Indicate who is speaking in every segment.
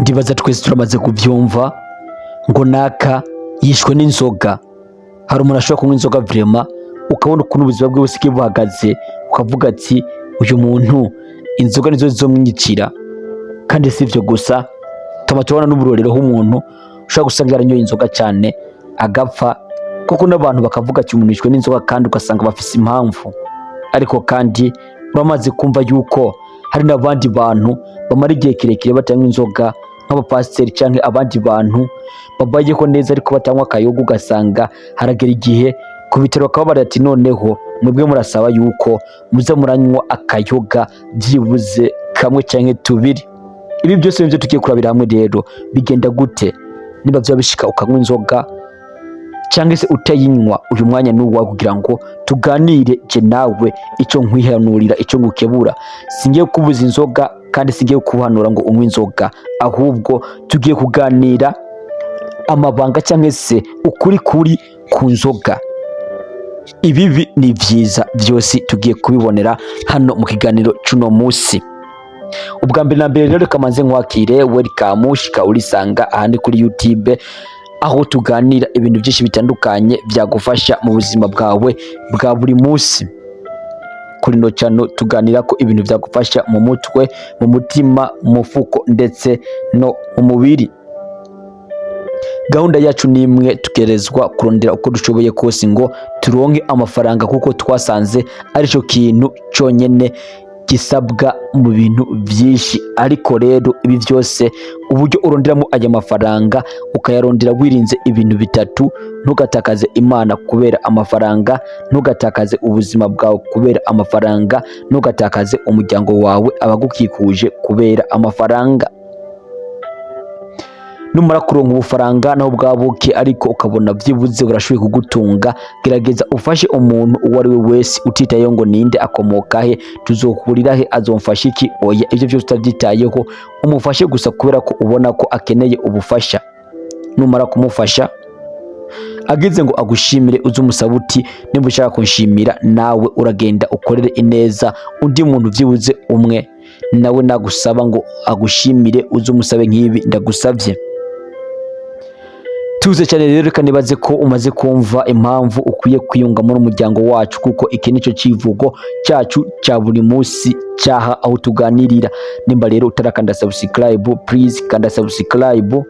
Speaker 1: ndibaza twese turamaze kubyumva ngo naka yishwe n'inzoga. Hari umuntu ashobora kunywa inzoga vrema ukabona ukuntu ubuzima bwe busigaye buhagaze, ukavuga ati uyu muntu inzoga nizo zizomwicira. Kandi si ivyo gusa, tubona n'uburorero h'umuntu ushobora gusanga yaranyoye inzoga cyane agapfa, kuko n'abantu bakavuga ati umuntu yishwe n'inzoga kandi ugasanga bafise impamvu. Ariko kandi uramaze kumva yuko hari n'abandi bantu bamara igihe kirekire batanywa inzoga, nk'abapasiteri canke abandi bantu babayeho neza ariko batanywa akayoga, ugasanga haragera igihe ku bitaro bakaba bari ati noneho mwebwe murasaba yuko muza muranywa akayoga byibuze kamwe canke tubiri. Ibi byose nivyo tugiye kurabira hamwe. Rero bigenda gute niba vyo bishika ukanywa inzoga cyangwa se utayinywa? Uyu mwanya ni uwawe kugira ngo tuganire je nawe, icyo nkwihanurira, icyo ngukebura. Singiye kubuza inzoga kandi singiye kuhanura ngo unywe inzoga, ahubwo tugiye kuganira amabanga cyangwa se ukuri kuri ku nzoga. Ibibi ni vyiza byose tugiye kubibonera hano mu kiganiro cuno musi. Ubwa mbere na mbere rero kamanze nkwakire, welcome shika urisanga ahandi kuri YouTube, aho tuganira ibintu byinshi bitandukanye byagufasha mu buzima bwawe bwa buri munsi. Kuri no cyano tuganira ko ibintu byagufasha mu mutwe, mu mutima, mu mufuko ndetse no mu mubiri. Gahunda yacu ni imwe, tugerezwa kurondera uko dushoboye kose ngo turonke amafaranga, kuko twasanze ari cyo kintu cyonyene gisabwa mu bintu byinshi. Ariko rero ibi byose uburyo uronderamo aya mafaranga ukayarondera wirinze ibintu bitatu: ntugatakaze Imana kubera amafaranga, ntugatakaze ubuzima bwawe kubera amafaranga, ntugatakaze umuryango wawe abagukikuje kubera amafaranga. Numara kuronka ubufaranga naho bwabuke ariko ukabona byibuze burashoboye kugutunga, gerageza ufashe umuntu uwo ari we wese utitayeho ngo ninde, akomoka he, tuzohurira he, azomfasha iki. Oya, ibyo byose utabyitayeho, umufashe gusa kubera ko ubona ko akeneye ubufasha. Numara kumufasha ageze ngo agushimire, uze umusaba uti nimba ushaka kunshimira nawe uragenda ukorere ineza undi muntu byibuze umwe, nawe nagusaba ngo agushimire uze umusabe nk'ibi ndagusabye. Tuze cyane rero, reka nibaze ko umaze kumva impamvu ukwiye kwiyungamo n'umuryango wacu, kuko iki nico kivugo cyacu cya buri munsi cyaha aho tuganirira. Nimba rero utarakanda subscribe, please kanda subscribe,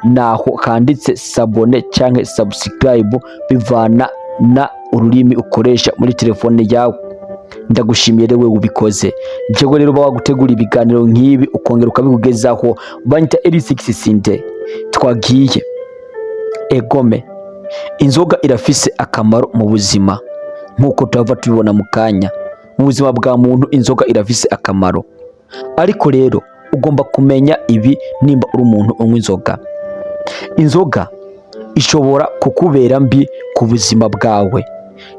Speaker 1: naho handitse sabone cyangwa subscribe bivana na ururimi ukoresha muri telefone yawe. Ndagushimiye rero wewe ubikoze. Njyewe rero bawagutegura ibiganiro nk'ibi ukongera ukabikugezaho, banyita L6 Sinde. Twagiye. Egome, inzoga irafise akamaro mu buzima nkuko tuva tubibona mu kanya. Mu buzima bwa muntu inzoga irafise akamaro, ariko rero ugomba kumenya ibi. Nimba uri umuntu unywa inzoga, inzoga ishobora kukubera mbi ku buzima bwawe,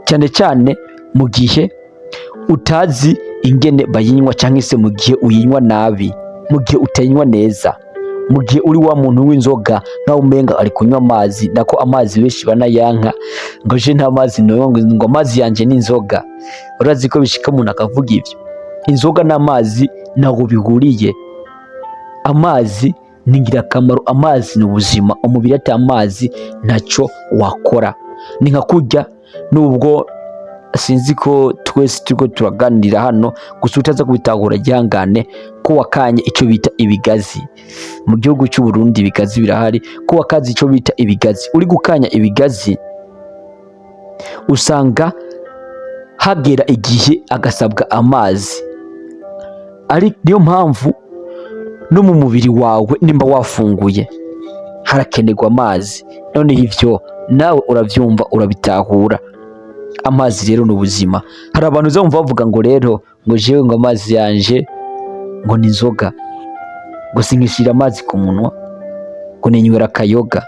Speaker 1: cyane cyane mu gihe utazi ingene bayinywa, cyangwa se mu gihe uyinywa nabi, mu gihe utayinywa neza, mu gihe uri wa muntu w'inzoga nawe umenga ari kunywa amazi. Nako amazi benshi banayanka ngo je nta mazi ngo amazi yanje ni inzoga. Urazi ko bishika umuntu akavuga ivyo? Inzoga n'amazi naho bihuriye. Amazi ni ingirakamaro, amazi ni ubuzima. Umubiri ata amazi ntacyo wakora. Ni nka kurya, nubwo sinzi ko twese turiko turaganira hano, gusa utaza kubitahura gihangane ko wakanye icyo bita ibigazi. Mu gihugu cy'u Burundi ibigazi birahari, ko wakazi icyo bita ibigazi. Uri gukanya ibigazi usanga hagera igihe agasabwa amazi. Ari niyo mpamvu no mu mubiri wawe nimba wafunguye harakenerwa amazi. None ivyo nawe uravyumva, urabitahura. Amazi rero ni ubuzima. Hari abantu uzumva bavuga ngo rero ngo jewe ngo amazi yanje ngo ni inzoga, ngo sinkishira amazi ku munwa, ngo ninywera akayoga.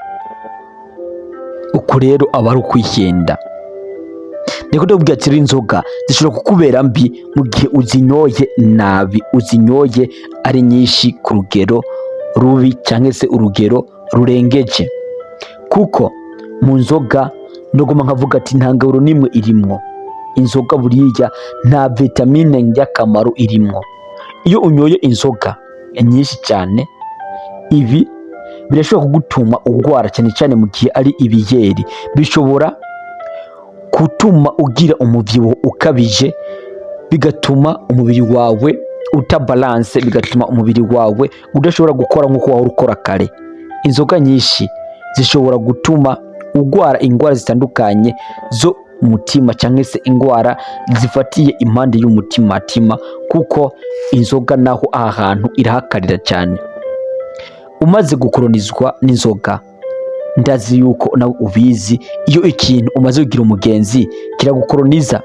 Speaker 1: Uko rero aba ari ukwihenda. Niko ndabwira ati inzoga zishobora kukubera mbi mu gihe uzinyoye nabi, uzinyoye ari nyinshi ku rugero rubi cyangwa se urugero rurengeje. Kuko mu nzoga ndogoma nkavuga ati nta ngaburo nimwe irimwo. Inzoga buriya nta vitamine y'akamaro irimwo. Iyo unyoye inzoga nyinshi cyane ibi birashobora kugutuma urwara cyane cyane mu gihe ari ibiyeri, bishobora gutuma ugira umubyibuho ukabije, bigatuma umubiri wawe utabalance, bigatuma umubiri wawe udashobora gukora nk'uko wahora ukora kare. Inzoga nyinshi zishobora gutuma urwara indwara zitandukanye zo umutima cyangwa se indwara zifatiye impande y'umutima, kuko inzoga naho aha hantu irahakarira cyane. Umaze gukoronizwa n'inzoga, ndazi yuko nawe ubizi, iyo ikintu umaze kugira umugenzi kiragukoroniza.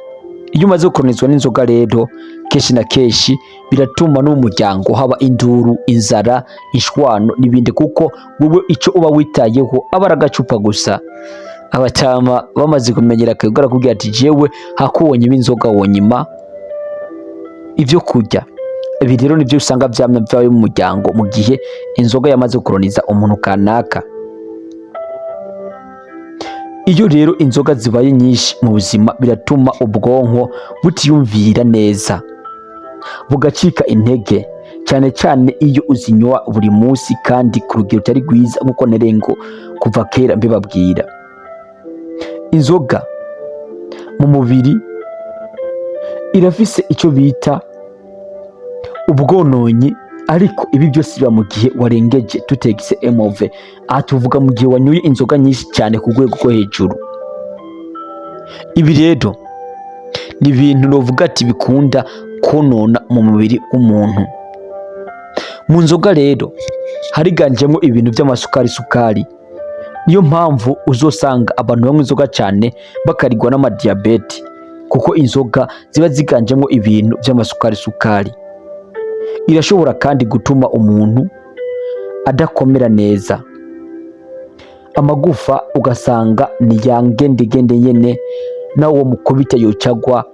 Speaker 1: Iyo umaze gukoronizwa n'inzoga rero, kenshi na kenshi biratuma n'umuryango haba induru, inzara, ishwano n'ibindi, kuko wowe icyo uba witayeho aba ari agacupa gusa. Abatama bamaze kumenyera akagara kubwira ati jewe hakubonye b'inzoga wonyima ibyo kurya. Ibi rero nibyo usanga byamya byawe mu muryango mu gihe inzoga yamaze gukoroniza umuntu kanaka. Iyo rero inzoga zibaye nyinshi mu buzima, biratuma ubwonko butiyumvira neza, bugacika intege, cyane cyane iyo uzinywa buri munsi kandi ku rugero utari rwiza, nk'uko nerengo kuva kera mbibabwira. Inzoga mu mubiri irafise icyo bita ubwononyi, ariko ibi byose biba mu gihe warengeje tutegise MOV. Aha tuvuga mu gihe wanyoye inzoga nyinshi cyane ku rwego rwo hejuru. Ibi rero ni ibintu novuga ati bikunda konona mu mubiri w'umuntu. Mu nzoga rero hariganjemo ibintu by'amasukari. Niyo mpamvu uzosanga abantu banywa inzoga cyane bakarigwa n'amadiyabete, kuko inzoga ziba ziganjemo ibintu by'amasukari. Irashobora kandi gutuma umuntu adakomera neza, amagufa ugasanga ni yangendegende nyene, nawe uwo mukubita yocagwa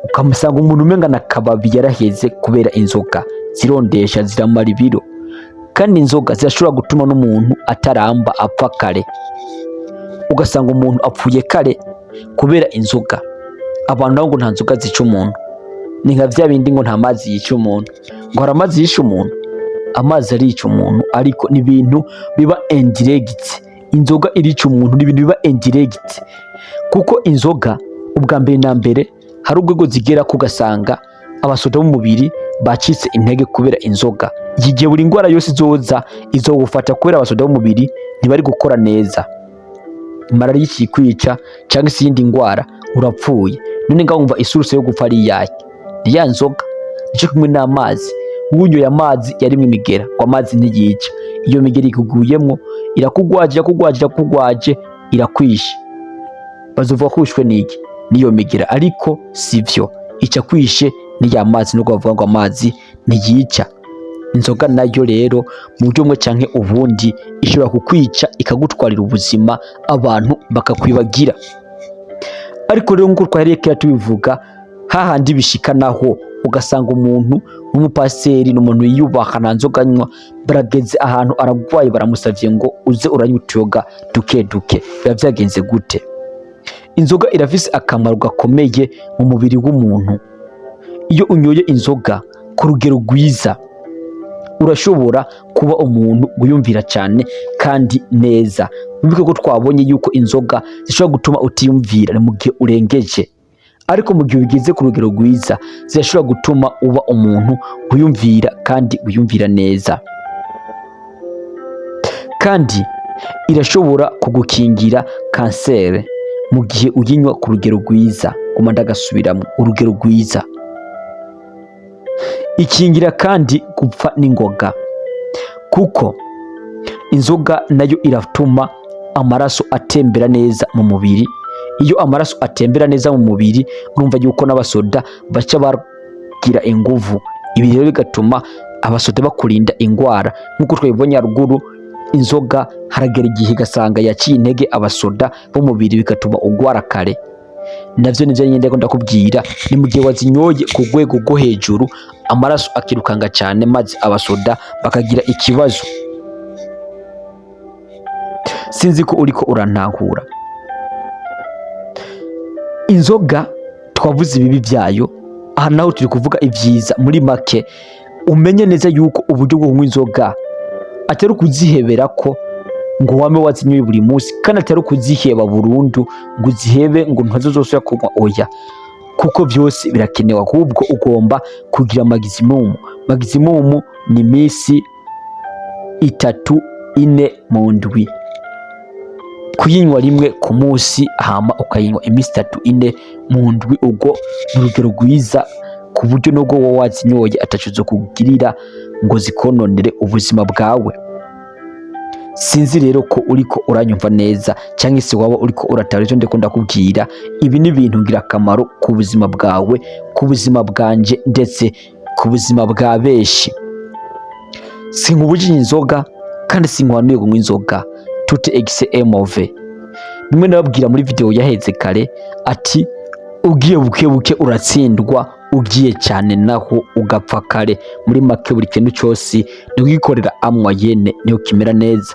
Speaker 1: ukamusanga umuntu umenga na kababi yaraheze, kubera inzoga zirondesha, ziramara ibiro. Kandi inzoga zirashobora gutuma n'umuntu ataramba, apfa kare. Ugasanga umuntu apfuye kare kubera inzoga. Abantu nabo ngo nta nzoga zica umuntu, ni nka vya bindi ngo nta mazi yica umuntu. Ngo hari amazi yisha umuntu? Amazi arica umuntu, ariko ni ibintu biba indirect. Inzoga irica umuntu, ni ibintu biba indirect, kuko inzoga ubwa mbere na mbere hari urwego zigera kugasanga abasoda b'umubiri bacitse intege kubera inzoga. Igihe buri ndwara yose izoza izogufata kubera abasoda b'umubiri ntibari gukora neza. Malaria ikikwica cyangwa se iyindi ndwara, urapfuye. None ngaho umva isuruse yo gupfa ari iyahe? Ni ya nzoga. Nicyo kumwe n'amazi. Unyoye amazi yarimwe imigera, ngo amazi ntiyica. Iyo migera ikuguyemwo irakugwaje irakwishe. Bazovuga ko wishwe n'iki? Niyo migera, ariko sivyo. Ica kwishe ni ya mazi, no kuvuga ngo amazi ntiyica. Inzoga nayo rero mu buryo bumwe canke ubundi ishobora kukwica, ikagutwarira ubuzima, abantu bakakwibagira. Ariko rero nk'uko twari kera tubivuga, hahandi bishika naho ugasanga umuntu w'umupaseri n'umuntu yiyubaha nta nzoga anywa, barageze ahantu aragwaye, baramusavye ngo uze uranywa utuyoga duke duke. Biba byagenze gute? Inzoga irafise akamaro gakomeye mu mubiri w'umuntu. Iyo unyoye inzoga ku rugero rwiza, urashobora kuba umuntu wiyumvira cyane kandi neza. Bivuga ko twabonye yuko inzoga zishobora gutuma utiyumvira mu gihe urengeje, ariko mu gihe ugeze ku rugero rwiza zirashobora gutuma uba umuntu wiyumvira kandi wiyumvira neza. Kandi irashobora kugukingira kanseri mu gihe uyinywa ku rugero rwiza. Guma ndagasubiramo, urugero rwiza. Ikingira kandi gupfa n'ingoga, kuko inzoga nayo iratuma amaraso atembera neza mu mubiri. Iyo amaraso atembera neza mu mubiri, urumva yuko n'abasoda baca bagira inguvu. Ibi rero bigatuma abasoda bakurinda indwara. Nk'uko twabibonye haruguru, inzoga haragera igihe gasanga yaciye intege abasoda b'umubiri, bigatuma ugwara kare. Navyo nivyo nyine ndakubwira, ni mu gihe wazinyoye ku rwego rwo hejuru, amaraso akirukanga cyane, maze abasoda bakagira ikibazo. Sinzi ko uriko urantahura. Inzoga twavuze ibibi byayo, aha naho turi kuvuga ibyiza. Muri make umenye neza yuko uburyo bwo kunywa inzoga atari kuzihebera ko ngo wame wazinyoye buri munsi, kandi atari kuziheba burundu ngo uzihebe ngo ntazo zose yakunywa, oya, kuko byose birakenewe, ahubwo ugomba kugira maximum. Maximum ni iminsi 3-4 mu ndwi, kuyinywa rimwe ku munsi, hama ukayinywa iminsi 3-4 mu ndwi. Ubwo ni urugero rwiza, ku buryo nubwo wowe wazinyoye atacuzo kugirira ngo zikononere ubuzima bwawe. Sinzi rero ko uriko uranyumva neza cyangwa se waba uriko uratara icyo ndiko ndakubwira. Ibi ni ibintu ngirakamaro ku buzima bwawe, ku buzima bwanje, ndetse ku buzima bwa benshi. Sinkubujije inzoga kandi sinkwanuye kunywa inzoga, toute excès mauvais. Bimwe nababwira muri video yaheze kare ati ugiye buke buke uratsindwa, ugiye cyane naho ugapfa kare. Muri make buri kintu cyose ntugikorera amwa yene niho kimera neza.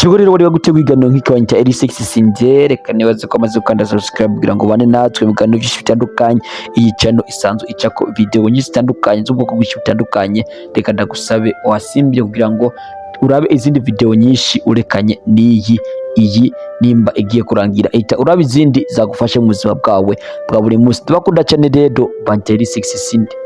Speaker 1: Jewe rero wari gute wiganiro nk'ikibanya L6 Sindier, reka nibaze ko amaze gukanda subscribe kugira ngo bane natwe mu biganiro byinshi bitandukanye. Iyi channel isanzwe icako video nyinshi zitandukanye z'ubwoko bwinshi butandukanye. Reka ndagusabe wasimbye kugira ngo urabe izindi video nyinshi urekanye n'iyi. Iyi nimba igiye kurangira ita urabe izindi zagufasha mu buzima bwawe bwa buri munsi. Tubakunda cyane rero, L6 Sindier.